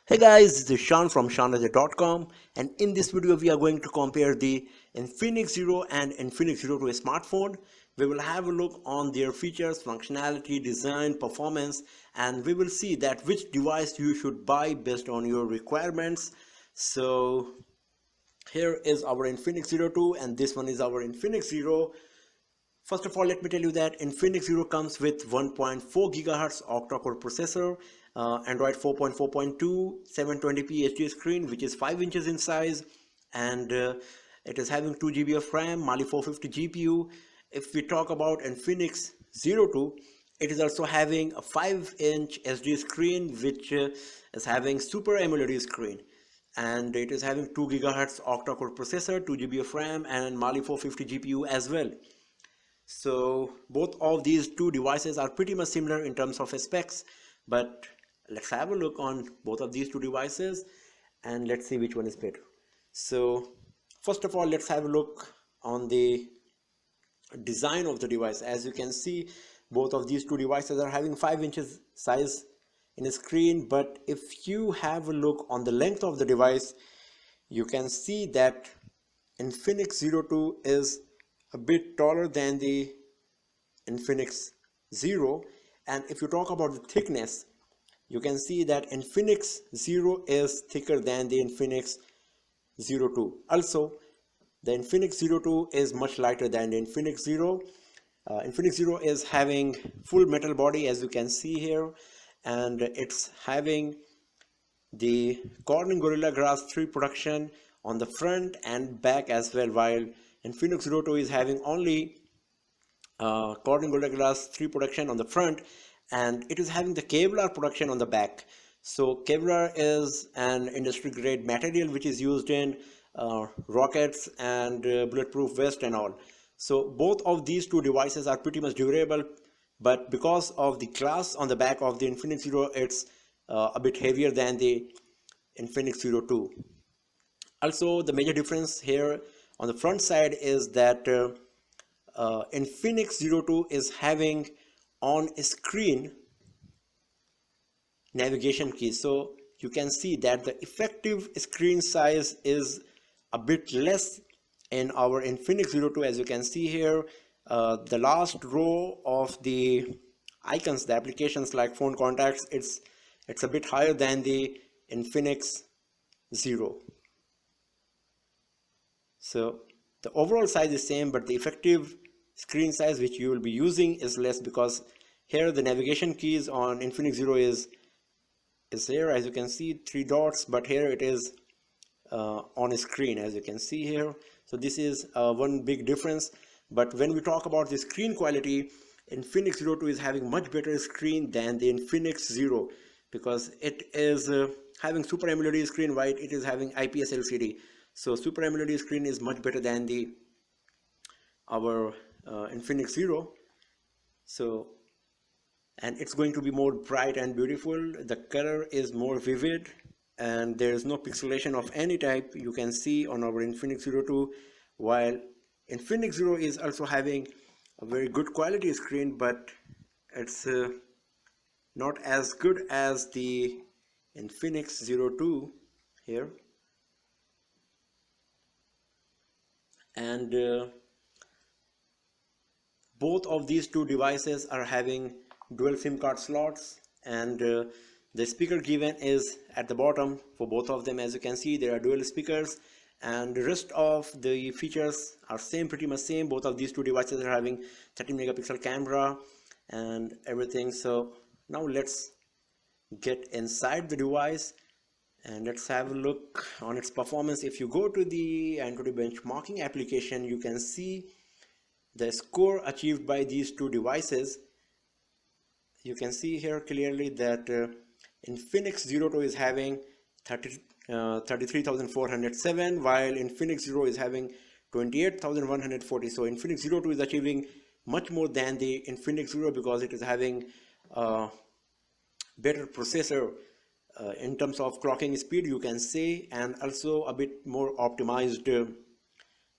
Hey guys, this is Sean from SeanRaja.com, and in this video we are going to compare the Infinix Zero and Infinix Zero to a smartphone. We will have a look on their features, functionality, design, performance, and we will see that which device you should buy based on your requirements. So here is our Infinix Zero 2 and this one is our Infinix Zero. First of all, let me tell you that Infinix Zero comes with 1.4 GHz octa-core processor, Android 4.4.2, 720p HD screen, which is 5 inches in size, and it is having 2 GB of RAM, Mali 450 GPU. If we talk about Infinix Zero 2, it is also having a 5-inch SD screen, which is having Super AMOLED screen, and it is having 2 GHz octa-core processor, 2 GB of RAM, and Mali 450 GPU as well. So both of these two devices are pretty much similar in terms of specs, but let's have a look on both of these two devices and let's see which one is better. So first of all, let's have a look on the design of the device. As you can see, both of these two devices are having 5 inches size in a screen, but if you have a look on the length of the device, you can see that Infinix Zero 2 is a bit taller than the Infinix Zero, and if you talk about the thickness, you can see that Infinix Zero is thicker than the Infinix Zero 2. Also, the Infinix Zero 2 is much lighter than the Infinix Zero. Infinix Zero is having full metal body, as you can see here, and it's having the Corning Gorilla Glass 3 protection on the front and back as well, while Infinix Zero 2 is having only Corning Gorilla Glass 3 protection on the front, and it is having the Kevlar protection on the back. So Kevlar is an industry grade material which is used in rockets and bulletproof vest and all. So both of these two devices are pretty much durable, but because of the glass on the back of the Infinix Zero, it's a bit heavier than the Infinix Zero 2. Also, the major difference here on the front side is that Infinix Zero 2 is having on screen navigation keys. So you can see that the effective screen size is a bit less in our Infinix Zero 2. As you can see here, the last row of the icons, the applications like phone contacts, it's a bit higher than the Infinix Zero. So the overall size is same, but the effective screen size which you will be using is less, because here the navigation keys on Infinix Zero is here, as you can see, 3 dots, but here it is on a screen, as you can see here. So this is one big difference. But when we talk about the screen quality, Infinix Zero 2 is having much better screen than the Infinix Zero, because it is having Super AMOLED screen, while it is having IPS LCD. So Super AMOLED screen is much better than our Infinix Zero. So, and it's going to be more bright and beautiful. The color is more vivid, and there is no pixelation of any type you can see on our Infinix Zero 2, while Infinix Zero is also having a very good quality screen, but it's not as good as the Infinix Zero 2 here. And both of these two devices are having dual SIM card slots, and the speaker given is at the bottom for both of them. As you can see, there are dual speakers, and the rest of the features are pretty much same. Both of these two devices are having 13 megapixel camera and everything. So now let's get inside the device and let's have a look on its performance. If you go to the Android benchmarking application, you can see the score achieved by these two devices. You can see here clearly that Infinix Zero 2 is having 33,407, while Infinix Zero is having 28,140. So Infinix Zero 2 is achieving much more than the Infinix Zero, because it is having better processor in terms of clocking speed, you can say, and also a bit more optimized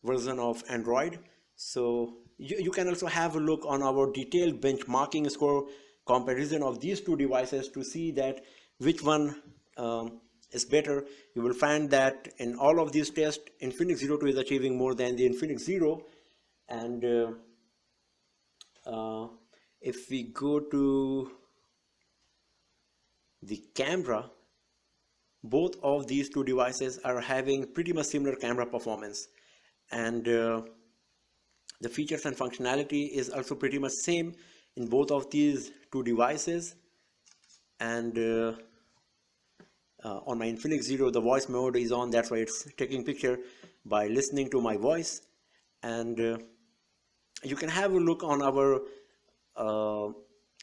version of Android. So you can also have a look on our detailed benchmarking score comparison of these two devices to see that which one is better, you will find that in all of these tests, Infinix Zero 2 is achieving more than the Infinix Zero. And if we go to the camera, both of these two devices are having pretty much similar camera performance, and the features and functionality is also pretty much same in both of these two devices. And on my Infinix Zero, the voice mode is on, that's why it's taking picture by listening to my voice. And you can have a look on our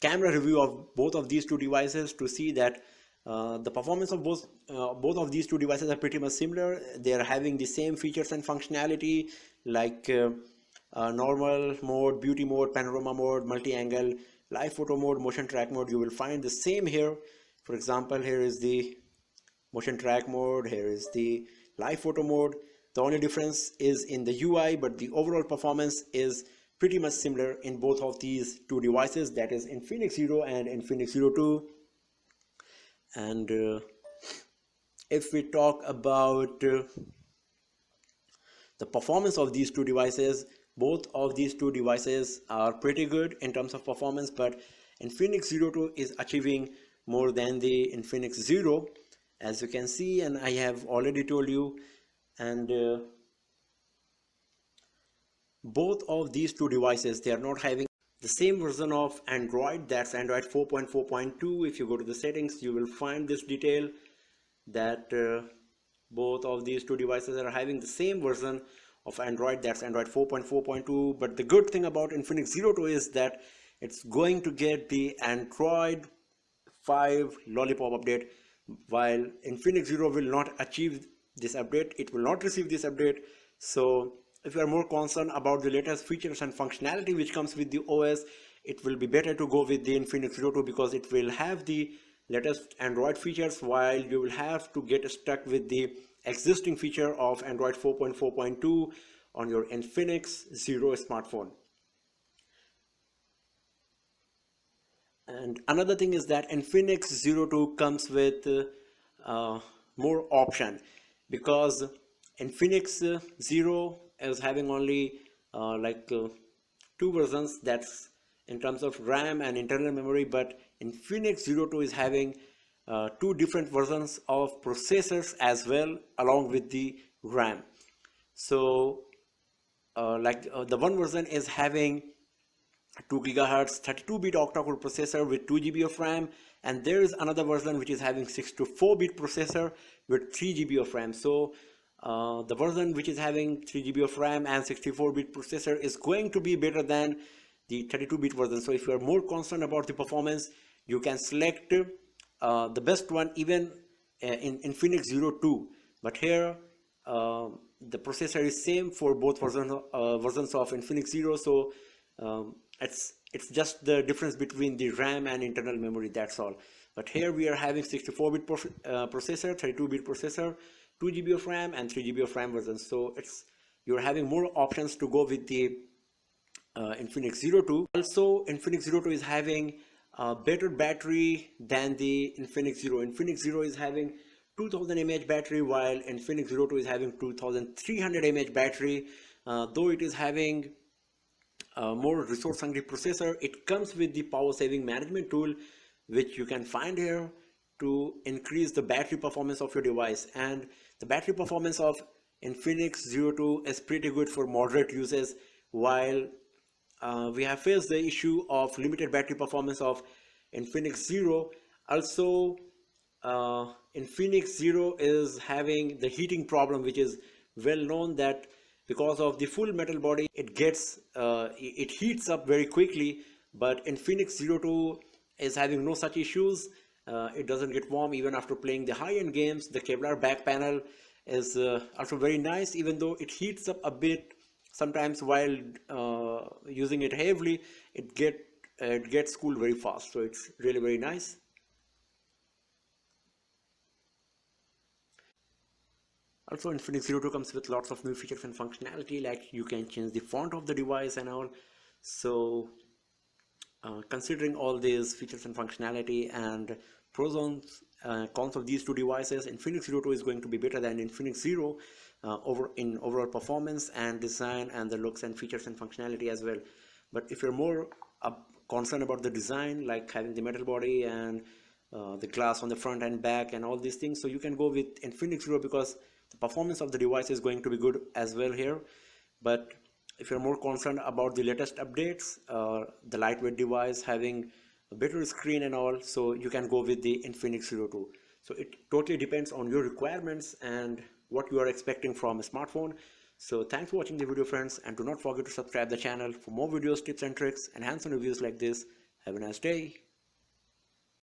camera review of both of these two devices to see that the performance of both of these two devices are pretty much similar. They are having the same features and functionality, like normal mode, beauty mode, panorama mode, multi-angle, live photo mode, motion track mode. You will find the same here. For example, here is the motion track mode, here is the live photo mode. The only difference is in the UI, but the overall performance is pretty much similar in both of these two devices, that is Infinix Zero and Infinix Zero 2. And if we talk about the performance of these two devices, both of these two devices are pretty good in terms of performance, but Infinix Zero 2 is achieving more than the Infinix Zero, as you can see, and I have already told you. And both of these two devices, they are not having the same version of Android, that's Android 4.4.2. If you go to the settings, you will find this detail that both of these two devices are having the same version of Android, that's Android 4.4.2. But the good thing about Infinix Zero 2 is that it's going to get the Android 5 Lollipop update, while Infinix Zero will not achieve this update, it will not receive this update. So if you are more concerned about the latest features and functionality which comes with the OS, it will be better to go with the Infinix Zero 2 because it will have the latest Android features, while you will have to get stuck with the existing feature of Android 4.4.2 on your Infinix Zero smartphone. And another thing is that Infinix Zero 2 comes with more option, because Infinix Zero is having only two versions, that's in terms of RAM and internal memory, but Infinix Zero 2 is having two different versions of processors as well along with the RAM. So the one version is having 2 GHz 32-bit octa-core processor with 2 GB of RAM, and there is another version which is having 64-bit processor with 3 GB of RAM. So the version which is having 3 GB of RAM and 64-bit processor is going to be better than the 32-bit version. So if you are more concerned about the performance, you can select the best one even in Infinix Zero 2. But here the processor is same for both versions of Infinix Zero. So it's just the difference between the RAM and internal memory, that's all. But here we are having 64-bit processor, 32-bit processor, 2 GB of RAM and 3 GB of RAM version. So you're having more options to go with the Infinix Zero 2. Also, Infinix Zero 2 is having a better battery than the Infinix Zero. Infinix Zero is having 2000 mAh battery, while Infinix Zero 2 is having 2300 mAh battery. Though it is having more resource hungry processor, it comes with the power saving management tool which you can find here to increase the battery performance of your device. And the battery performance of Infinix Zero 2 is pretty good for moderate uses, while we have faced the issue of limited battery performance of Infinix Zero. Also Infinix Zero is having the heating problem, which is well known that because of the full metal body it heats up very quickly, but Infinix Zero 2 is having no such issues. It doesn't get warm even after playing the high-end games. The Kevlar back panel is also very nice, even though it heats up a bit sometimes while using it heavily. It gets cooled very fast, so it's really very nice. Also, Infinix Zero 2 comes with lots of new features and functionality, like you can change the font of the device and all. So considering all these features and functionality and pros and cons of these two devices. Infinix Zero 2 is going to be better than Infinix Zero in overall performance and design and the looks and features and functionality as well. But if you're more concerned about the design, like having the metal body and the glass on the front and back and all these things, so you can go with Infinix Zero because the performance of the device is going to be good as well here. But if you're more concerned about the latest updates, the lightweight device having a better screen and all, so you can go with the Infinix Zero 2. So it totally depends on your requirements and what you are expecting from a smartphone. So thanks for watching the video, friends, and do not forget to subscribe the channel for more videos, tips and tricks and hands-on reviews like this. Have a nice day.